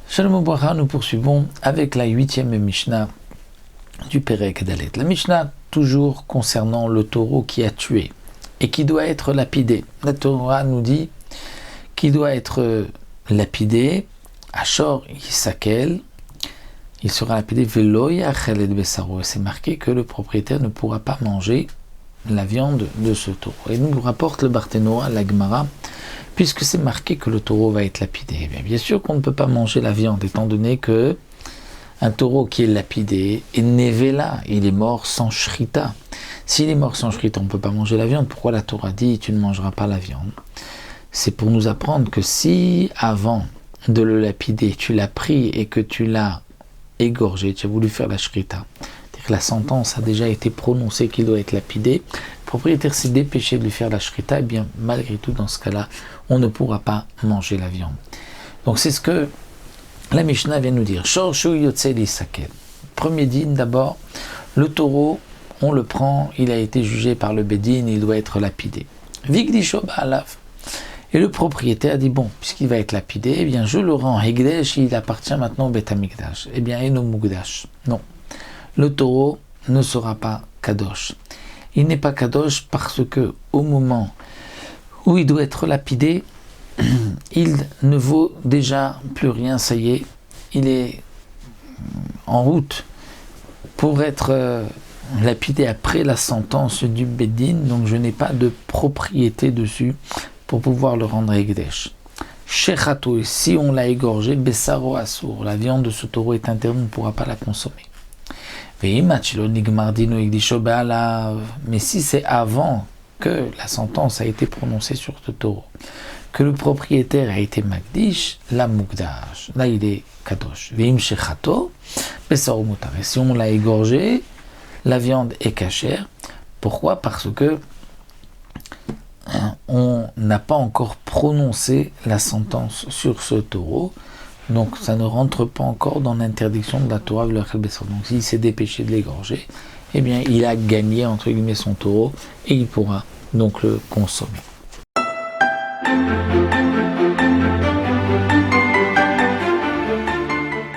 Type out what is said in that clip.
Shalom Obracha, nous poursuivons avec la 8e Mishnah du Perek Dalet. La Mishnah toujours concernant le taureau qui a tué et qui doit être lapidé. La Torah nous dit qu'il doit être lapidé, Ashor Yisakel, il sera lapidé Velo Yachel et Besaro. C'est marqué que le propriétaire ne pourra pas manger la viande de ce taureau. Et nous rapporte le Barthénoa, la Gemara, puisque c'est marqué que le taureau va être lapidé. Bien sûr qu'on ne peut pas manger la viande, étant donné que un taureau qui est lapidé est nevela, il est mort sans shrita. S'il est mort sans shrita, on ne peut pas manger la viande. Pourquoi la Torah dit tu ne mangeras pas la viande? C'est pour nous apprendre que si avant de le lapider, tu l'as pris et que tu l'as égorgé, tu as voulu faire la shrita, c'est-à-dire que la sentence a déjà été prononcée qu'il doit être lapidé, le propriétaire s'est dépêché de lui faire la shrita, et bien malgré tout dans ce cas-là, on ne pourra pas manger la viande. Donc c'est ce que la Mishnah vient nous dire. Shorshu yotzei lisakel. Premier dîne d'abord, le taureau, on le prend, il a été jugé par le Bédine, il doit être lapidé. Vigdisho ba'alav. Et le propriétaire dit bon, puisqu'il va être lapidé, eh bien je le rends Hegdesh, il appartient maintenant au Bet Hamikdash. Eh bien Eno Mugdash. Non. Le taureau ne sera pas Kadosh. Il n'est pas Kadosh parce que au moment où il doit être lapidé, il ne vaut déjà plus rien, ça y est, il est en route pour être lapidé après la sentence du Bédin, donc je n'ai pas de propriété dessus pour pouvoir le rendre Hegdesh. Shechato, si on l'a égorgé, Bessaro Assour, la viande de ce taureau est interdite, on ne pourra pas la consommer. Mais si c'est avant que la sentence a été prononcée sur ce taureau, que le propriétaire a été Magdish, la Mugdash, là il est Kadosh. Veim shechato, besaro mutar. Et si on l'a égorgé, la viande est cachère. Pourquoi? Parce que on n'a pas encore prononcé la sentence sur ce taureau, donc ça ne rentre pas encore dans l'interdiction de la Torah de l'Achel Besar. Donc s'il s'est dépêché de l'égorger, eh bien il a gagné entre guillemets son taureau et il pourra donc le consommer.